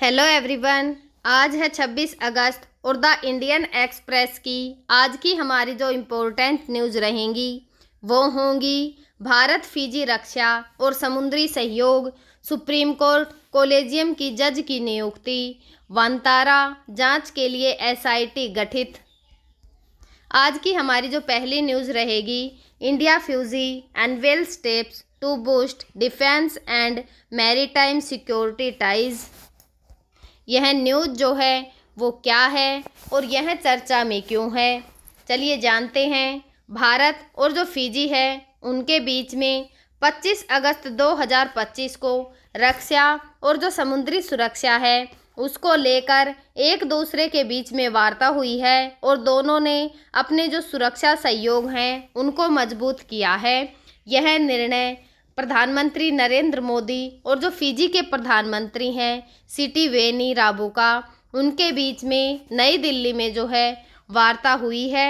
Hello everyone. आज है 26 अगस्त और द इंडियन एक्सप्रेस की आज की हमारी जो इम्पोर्टेंट न्यूज़ रहेंगी वो होंगी भारत फिजी रक्षा और समुद्री सहयोग, सुप्रीम कोर्ट कोलेजियम की जज की नियुक्ति, वनतारा जांच के लिए एसआईटी गठित। आज की हमारी जो पहली न्यूज़ रहेगी, India Fiji unveil steps to boost defence and maritime security ties. यह न्यूज़ जो है वो क्या है और यह चर्चा में क्यों है, चलिए जानते हैं। भारत और जो फिजी है उनके बीच में 25 अगस्त 2025 को रक्षा और जो समुद्री सुरक्षा है उसको लेकर एक दूसरे के बीच में वार्ता हुई है और दोनों ने अपने जो सुरक्षा सहयोग हैं उनको मजबूत किया है। यह निर्णय प्रधानमंत्री नरेंद्र मोदी और जो फिजी के प्रधानमंत्री हैं सिटिवेनी राबुका, उनके बीच में नई दिल्ली में जो है वार्ता हुई है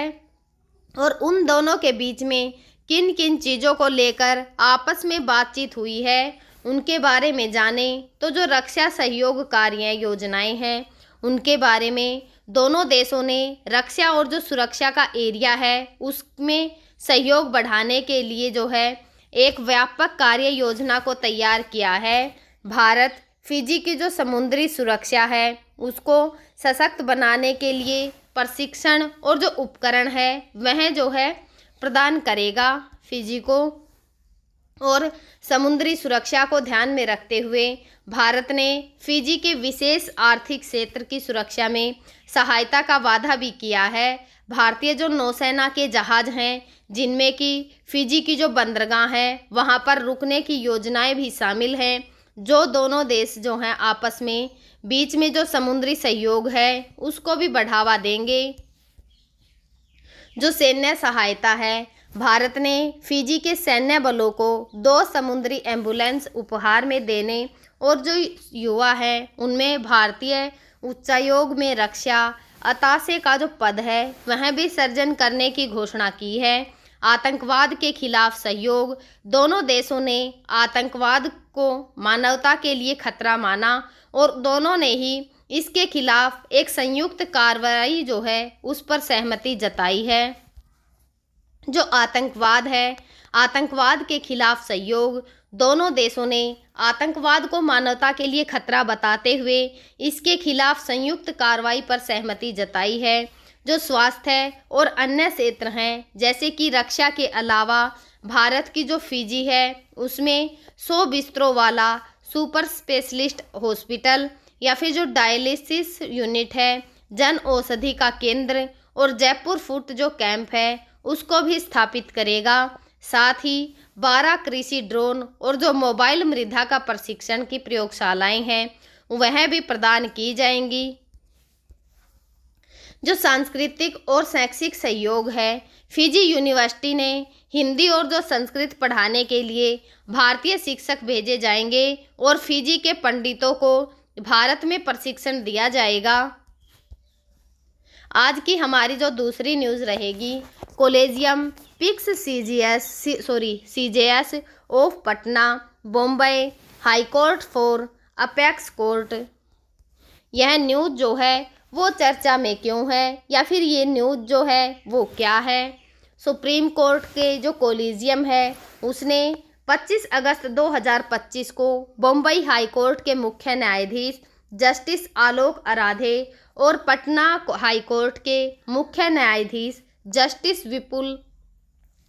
और उन दोनों के बीच में किन किन चीज़ों को लेकर आपस में बातचीत हुई है उनके बारे में जाने तो जो रक्षा सहयोग कार्य योजनाएं हैं उनके बारे में दोनों देशों ने रक्षा और जो सुरक्षा का एरिया है उसमें सहयोग बढ़ाने के लिए जो है एक व्यापक कार्य योजना को तैयार किया है। भारत फिजी की जो समुद्री सुरक्षा है उसको सशक्त बनाने के लिए प्रशिक्षण और जो उपकरण है वह जो है प्रदान करेगा फिजी को। और समुद्री सुरक्षा को ध्यान में रखते हुए भारत ने फिजी के विशेष आर्थिक क्षेत्र की सुरक्षा में सहायता का वादा भी किया है। भारतीय जो नौसेना के जहाज़ हैं जिनमें कि फिजी की जो बंदरगाह है वहां पर रुकने की योजनाएं भी शामिल हैं, जो दोनों देश जो हैं आपस में बीच में जो समुद्री सहयोग है उसको भी बढ़ावा देंगे। जो सैन्य सहायता है, भारत ने फिजी के सैन्य बलों को 2 समुद्री एम्बुलेंस उपहार में देने और जो युवा हैं उनमें भारतीय उच्चायोग में रक्षा अताशे का जो पद है वह भी सर्जन करने की घोषणा की है। आतंकवाद के खिलाफ सहयोग, दोनों देशों ने आतंकवाद को मानवता के लिए खतरा माना और दोनों ने ही इसके खिलाफ एक संयुक्त कार्रवाई जो है उस पर सहमति जताई है। जो आतंकवाद है, आतंकवाद के खिलाफ सहयोग, दोनों देशों ने आतंकवाद को मानवता के लिए खतरा बताते हुए इसके खिलाफ संयुक्त कार्रवाई पर सहमति जताई है। जो स्वास्थ्य और अन्य क्षेत्र हैं जैसे कि रक्षा के अलावा भारत की जो फिजी है उसमें 100 बिस्तरों वाला सुपर स्पेशलिस्ट हॉस्पिटल या फिर जो डायलिसिस यूनिट है, जन औषधि का केंद्र और जयपुर फुट जो कैंप है उसको भी स्थापित करेगा। साथ ही 12 कृषि ड्रोन और जो मोबाइल मृदा का प्रशिक्षण की प्रयोगशालाएं हैं वह भी प्रदान की जाएंगी। जो सांस्कृतिक और शैक्षिक सहयोग है, फिजी यूनिवर्सिटी ने हिंदी और जो संस्कृत पढ़ाने के लिए भारतीय शिक्षक भेजे जाएंगे और फिजी के पंडितों को भारत में प्रशिक्षण दिया जाएगा। आज की हमारी जो दूसरी न्यूज़ रहेगी, collegium picks CJs of Patna Bombay high court for apex court. यह न्यूज़ जो है वो चर्चा में क्यों है या फिर ये न्यूज़ जो है वो क्या है। सुप्रीम कोर्ट के जो कोलेजियम है उसने 25 अगस्त 2025 को बम्बई हाई कोर्ट के मुख्य न्यायाधीश जस्टिस आलोक आराधे और पटना हाई कोर्ट के मुख्य न्यायाधीश जस्टिस विपुल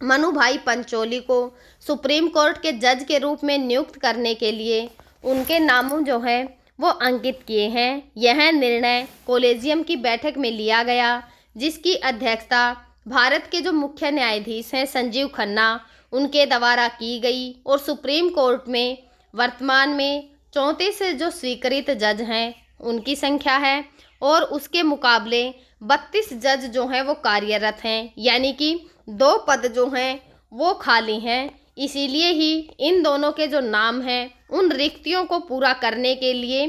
मनुभाई पंचोली को सुप्रीम कोर्ट के जज के रूप में नियुक्त करने के लिए उनके नामों जो हैं वो अंकित किए हैं। यह निर्णय कोलेजियम की बैठक में लिया गया जिसकी अध्यक्षता भारत के जो मुख्य न्यायाधीश हैं संजीव खन्ना उनके द्वारा की गई और सुप्रीम कोर्ट में वर्तमान में 34 जो स्वीकृत जज हैं उनकी संख्या है और उसके मुकाबले 32 जज जो हैं वो कार्यरत हैं, यानी कि 2 पद जो हैं वो खाली हैं। इसीलिए ही इन दोनों के जो नाम हैं उन रिक्तियों को पूरा करने के लिए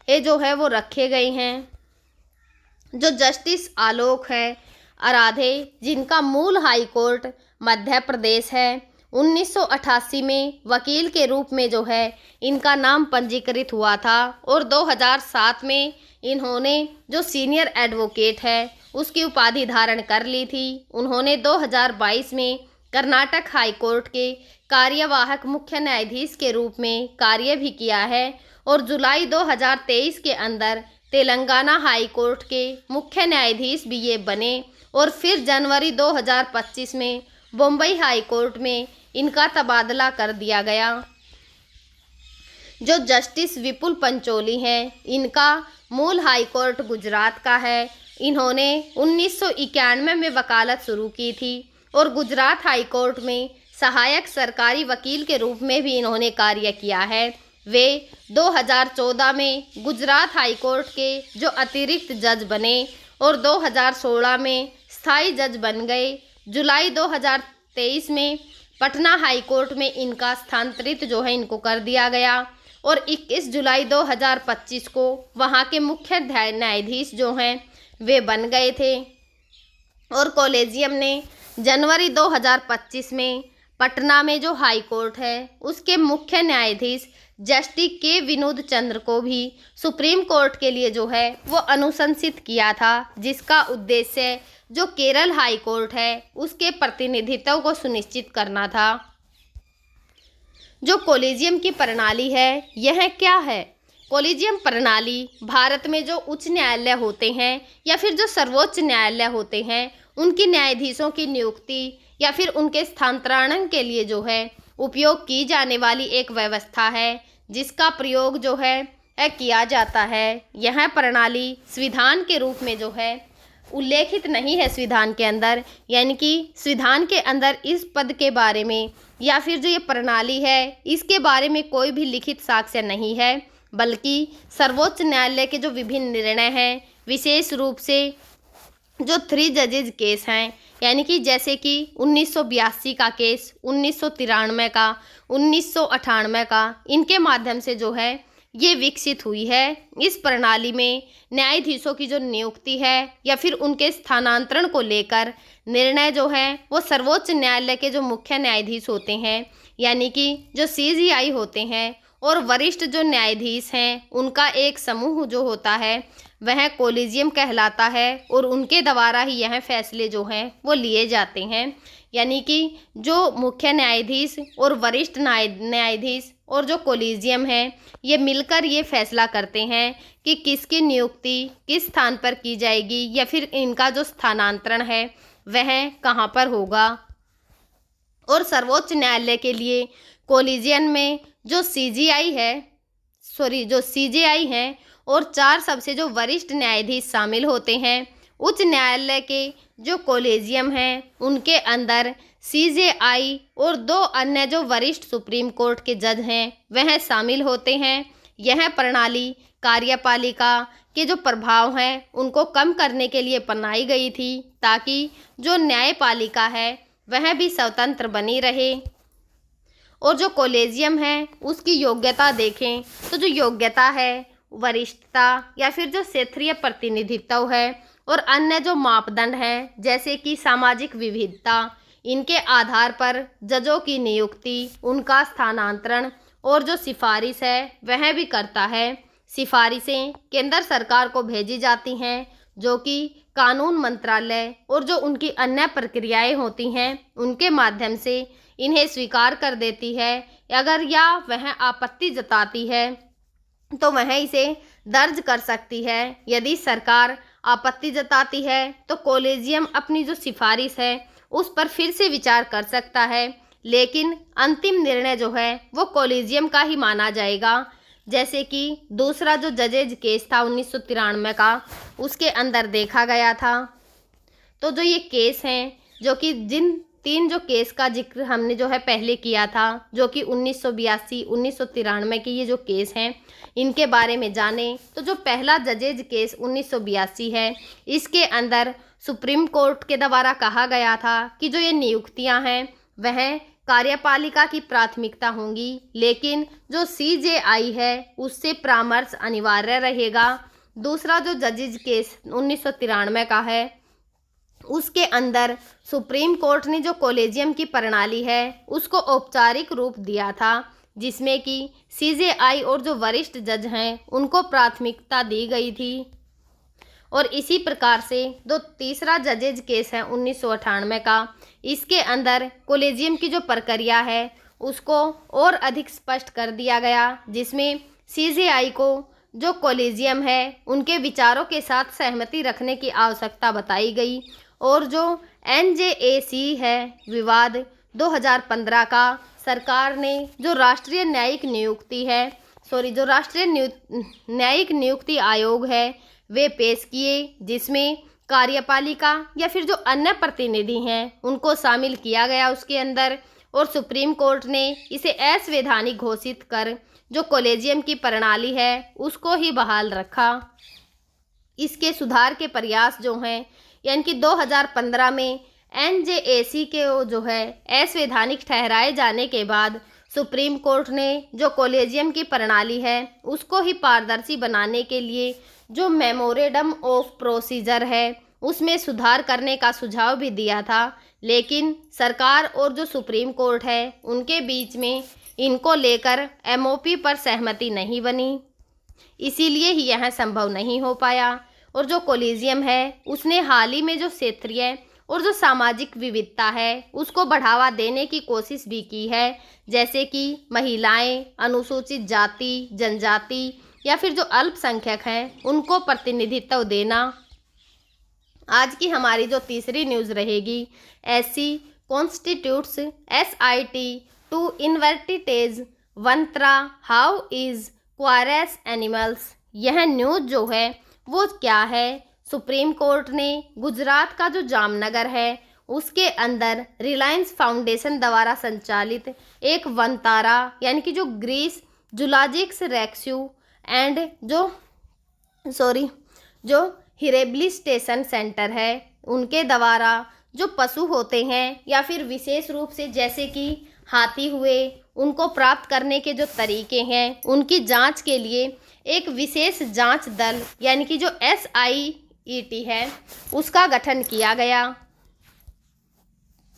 ये जो है वो रखे गए हैं। जो जस्टिस आलोक है आराधे जिनका मूल हाई कोर्ट मध्य प्रदेश है 1988 में वकील के रूप में जो है इनका नाम पंजीकृत हुआ था और 2007 में इन्होंने जो सीनियर एडवोकेट है उसकी उपाधि धारण कर ली थी। उन्होंने 2022 में कर्नाटक हाई कोर्ट के कार्यवाहक मुख्य न्यायाधीश के रूप में कार्य भी किया है और जुलाई 2023 के अंदर तेलंगाना हाई कोर्ट के मुख्य न्यायाधीश भी ये बने और फिर जनवरी 2025 में बम्बई हाई कोर्ट में इनका तबादला कर दिया गया। जो जस्टिस विपुल पंचोली हैं, इनका मूल हाई कोर्ट गुजरात का है। इन्होंने 1991 में वकालत शुरू की थी और गुजरात हाई कोर्ट में सहायक सरकारी वकील के रूप में भी इन्होंने कार्य किया है। वे 2014 में गुजरात हाई कोर्ट के जो अतिरिक्त जज बने और 2016 में स्थायी जज बन गए। जुलाई 2023 में पटना हाई कोर्ट में इनका स्थानांतरित जो है इनको कर दिया गया और 21 जुलाई 2025 को वहाँ के मुख्य न्यायाधीश जो हैं वे बन गए थे। और कॉलेजियम ने जनवरी 2025 में पटना में जो हाई कोर्ट है उसके मुख्य न्यायाधीश जस्टिस के विनोद चंद्र को भी सुप्रीम कोर्ट के लिए जो है वो अनुशंसित किया था, जिसका उद्देश्य जो केरल हाई कोर्ट है उसके प्रतिनिधित्व को सुनिश्चित करना था। जो कॉलेजियम की प्रणाली है यह क्या है? कॉलेजियम प्रणाली भारत में जो उच्च न्यायालय होते हैं या फिर जो सर्वोच्च न्यायालय होते हैं उनकी न्यायाधीशों की नियुक्ति या फिर उनके स्थानांतरण के लिए जो है उपयोग की जाने वाली एक व्यवस्था है, जिसका प्रयोग जो है किया जाता है। यह प्रणाली संविधान के रूप में जो है उल्लेखित नहीं है संविधान के अंदर, यानी कि संविधान के अंदर इस पद के बारे में या फिर जो ये प्रणाली है इसके बारे में कोई भी लिखित साक्ष्य नहीं है, बल्कि सर्वोच्च न्यायालय के जो विभिन्न निर्णय हैं, विशेष रूप से जो 3 जजेज केस हैं, यानी कि जैसे कि 1982 का केस, 1993 का, 1998 का, इनके माध्यम से जो है ये विकसित हुई है। इस प्रणाली में न्यायाधीशों की जो नियुक्ति है या फिर उनके स्थानांतरण को लेकर निर्णय जो है वो सर्वोच्च न्यायालय के जो मुख्य न्यायाधीश होते हैं, यानी कि जो CJI होते हैं, और वरिष्ठ जो न्यायाधीश हैं उनका एक समूह जो होता है वह कॉलेजियम कहलाता है और उनके द्वारा ही यह फैसले जो हैं वो लिए जाते हैं। यानी कि जो मुख्य न्यायाधीश और वरिष्ठ न्यायाधीश और जो कॉलेजियम है ये मिलकर ये फैसला करते हैं कि किसकी नियुक्ति किस स्थान पर की जाएगी या फिर इनका जो स्थानांतरण है वह कहाँ पर होगा। और सर्वोच्च न्यायालय के लिए कॉलेजियम में जो CJI है और 4 सबसे जो वरिष्ठ न्यायाधीश शामिल होते हैं। उच्च न्यायालय के जो कॉलेजियम हैं उनके अंदर CJI और 2 अन्य जो वरिष्ठ सुप्रीम कोर्ट के जज हैं वह शामिल होते हैं। यह प्रणाली कार्यपालिका के जो प्रभाव हैं उनको कम करने के लिए अपनाई गई थी, ताकि जो न्यायपालिका है वह भी स्वतंत्र बनी रहे। और जो कॉलेजियम है उसकी योग्यता देखें तो जो योग्यता है, वरिष्ठता या फिर जो क्षेत्रीय प्रतिनिधित्व है और अन्य जो मापदंड हैं जैसे कि सामाजिक विविधता, इनके आधार पर जजों की नियुक्ति, उनका स्थानांतरण और जो सिफारिश है वह भी करता है। सिफारिशें केंद्र सरकार को भेजी जाती हैं, जो कि कानून मंत्रालय और जो उनकी अन्य प्रक्रियाएं होती हैं उनके माध्यम से इन्हें स्वीकार कर देती है। अगर या वह आपत्ति जताती है तो वह इसे दर्ज कर सकती है। यदि सरकार आपत्ति जताती है तो कॉलेजियम अपनी जो सिफारिश है उस पर फिर से विचार कर सकता है, लेकिन अंतिम निर्णय जो है वो कॉलेजियम का ही माना जाएगा। जैसे कि दूसरा जो जजेज केस था 1993 का, उसके अंदर देखा गया था। तो जो ये केस हैं, जो कि जिन 3 जो केस का जिक्र हमने जो है पहले किया था, जो कि 1982, 1993 के ये जो केस हैं इनके बारे में जाने, तो जो पहला जजेज केस 1982 है, इसके अंदर सुप्रीम कोर्ट के द्वारा कहा गया था कि जो ये नियुक्तियां हैं वह कार्यपालिका की प्राथमिकता होंगी, लेकिन जो CJI है उससे परामर्श अनिवार्य रहेगा। दूसरा जो जजेज केस 1993 का है उसके अंदर सुप्रीम कोर्ट ने जो कॉलेजियम की प्रणाली है उसको औपचारिक रूप दिया था, जिसमें कि सीजेआई और जो वरिष्ठ जज हैं उनको प्राथमिकता दी गई थी। और इसी प्रकार से जो तीसरा जजेज केस है 1998 का, इसके अंदर कॉलेजियम की जो प्रक्रिया है उसको और अधिक स्पष्ट कर दिया गया, जिसमें सीजेआई को जो कॉलेजियम है उनके विचारों के साथ सहमति रखने की आवश्यकता बताई गई। और जो एनजेएसी है विवाद 2015 का, सरकार ने जो राष्ट्रीय न्यायिक नियुक्ति आयोग है वे पेश किए, जिसमें कार्यपालिका या फिर जो अन्य प्रतिनिधि हैं उनको शामिल किया गया उसके अंदर। और सुप्रीम कोर्ट ने इसे असंवैधानिक घोषित कर जो कॉलेजियम की प्रणाली है उसको ही बहाल रखा। इसके सुधार के प्रयास जो हैं, यानी कि 2015 में एनजेएसी के जो है असंवैधानिक ठहराए जाने के बाद सुप्रीम कोर्ट ने जो कॉलेजियम की प्रणाली है उसको ही पारदर्शी बनाने के लिए जो मेमोरेंडम ऑफ प्रोसीजर है उसमें सुधार करने का सुझाव भी दिया था, लेकिन सरकार और जो सुप्रीम कोर्ट है उनके बीच में इनको लेकर एमओपी पर सहमति नहीं बनी, इसीलिए ही यह संभव नहीं हो पाया। और जो कॉलेजियम है उसने हाल ही में जो क्षेत्रीय और जो सामाजिक विविधता है उसको बढ़ावा देने की कोशिश भी की है, जैसे कि महिलाएं, अनुसूचित जाति जनजाति या फिर जो अल्पसंख्यक हैं उनको प्रतिनिधित्व देना। आज की हमारी जो तीसरी न्यूज़ रहेगी, एससी कॉन्स्टिट्यूट्स एसआईटी टू इन्वर्टिटेज वंत्रा हाउ इज क्वारस एनिमल्स। यह न्यूज़ जो है वो क्या है, सुप्रीम कोर्ट ने गुजरात का जो जामनगर है उसके अंदर रिलायंस फाउंडेशन द्वारा संचालित एक वंतारा यानी कि जो ग्रीस जूलॉजिकल रेस्क्यू एंड जो रिहेबिलिटेशन सेंटर है उनके द्वारा जो पशु होते हैं या फिर विशेष रूप से जैसे कि हाथी हुए उनको प्राप्त करने के जो तरीके हैं उनकी जांच के लिए एक विशेष जांच दल यानी कि जो एसआईईटी है उसका गठन किया गया।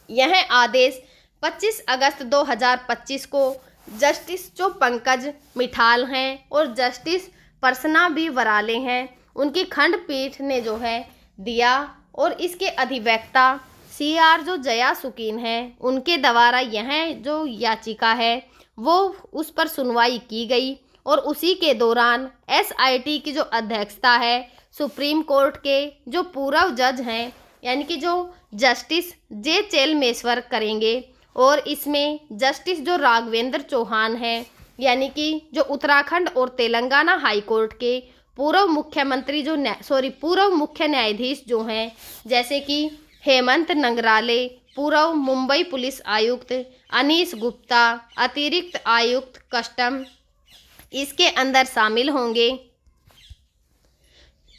यह आदेश 25 अगस्त 2025 को जस्टिस जो पंकज मिठाल हैं और जस्टिस परसना बी वराले हैं उनकी खंडपीठ ने जो है दिया। और इसके अधिवक्ता सीआर जो जया सुकीन है उनके द्वारा यह जो याचिका है वो उस पर सुनवाई की गई। और उसी के दौरान एसआईटी की जो अध्यक्षता है सुप्रीम कोर्ट के जो पूर्व जज हैं यानी कि जो जस्टिस जे चेलमेश्वर करेंगे। और इसमें जस्टिस जो राघवेंद्र चौहान हैं यानी कि जो उत्तराखंड और तेलंगाना हाई कोर्ट के पूर्व मुख्य न्यायाधीश जो हैं जैसे कि हेमंत नंगराले, पूर्व मुंबई पुलिस आयुक्त अनीश गुप्ता, अतिरिक्त आयुक्त कस्टम इसके अंदर शामिल होंगे।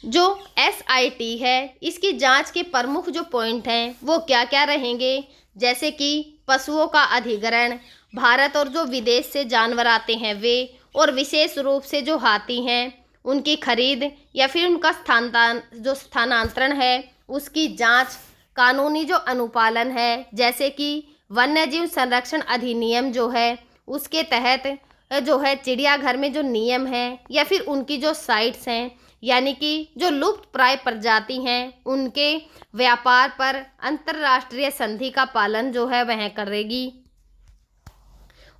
जो एसआईटी है इसकी जांच के प्रमुख जो पॉइंट हैं वो क्या क्या रहेंगे, जैसे कि पशुओं का अधिग्रहण, भारत और जो विदेश से जानवर आते हैं वे, और विशेष रूप से जो हाथी हैं उनकी खरीद या फिर उनका स्थानांतरण है उसकी जांच, कानूनी जो अनुपालन है जैसे कि वन्यजीव संरक्षण अधिनियम जो है उसके तहत जो है चिड़ियाघर में जो नियम हैं या फिर उनकी जो साइट्स हैं यानी कि जो लुप्त प्राय प्रजाति हैं उनके व्यापार पर अंतर्राष्ट्रीय संधि का पालन जो है वह करेगी।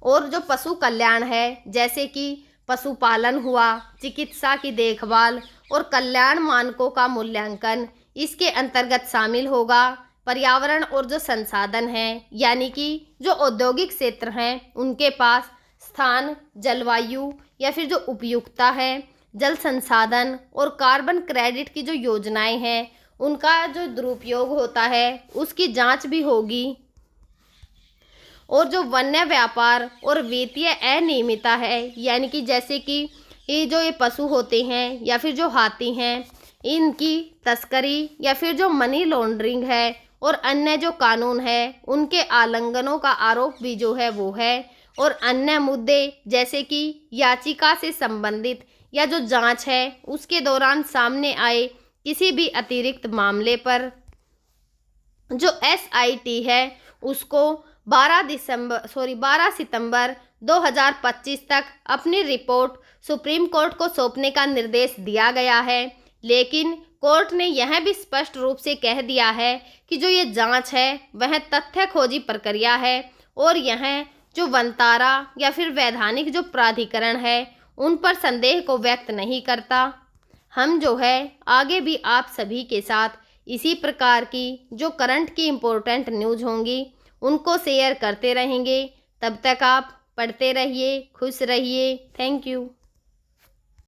और जो पशु कल्याण है जैसे कि पशुपालन हुआ, चिकित्सा की देखभाल और कल्याण मानकों का मूल्यांकन इसके अंतर्गत शामिल होगा। पर्यावरण और जो संसाधन हैं यानी कि जो औद्योगिक क्षेत्र हैं उनके पास स्थान, जलवायु या फिर जो उपयुक्तता है, जल संसाधन और कार्बन क्रेडिट की जो योजनाएं हैं उनका जो दुरुपयोग होता है उसकी जांच भी होगी। और जो वन्य व्यापार और वित्तीय अनियमितता है यानी कि जैसे कि ये पशु होते हैं या फिर जो हाथी हैं इनकी तस्करी या फिर जो मनी लॉन्ड्रिंग है और अन्य जो कानून है उनके उल्लंघनों का आरोप भी जो है वो है। और अन्य मुद्दे जैसे कि याचिका से संबंधित या जो जांच है उसके दौरान सामने आए किसी भी अतिरिक्त मामले पर। जो SIT है उसको 12 सितंबर 2025 तक अपनी रिपोर्ट सुप्रीम कोर्ट को सौंपने का निर्देश दिया गया है। लेकिन कोर्ट ने यह भी स्पष्ट रूप से कह दिया है कि जो ये जांच है वह तथ्य खोजी प्रक्रिया है और यह जो वंतारा या फिर वैधानिक जो प्राधिकरण है उन पर संदेह को व्यक्त नहीं करता। हम जो है आगे भी आप सभी के साथ इसी प्रकार की जो करंट की इम्पोर्टेंट न्यूज़ होंगी उनको शेयर करते रहेंगे। तब तक आप पढ़ते रहिए, खुश रहिए। Thank you.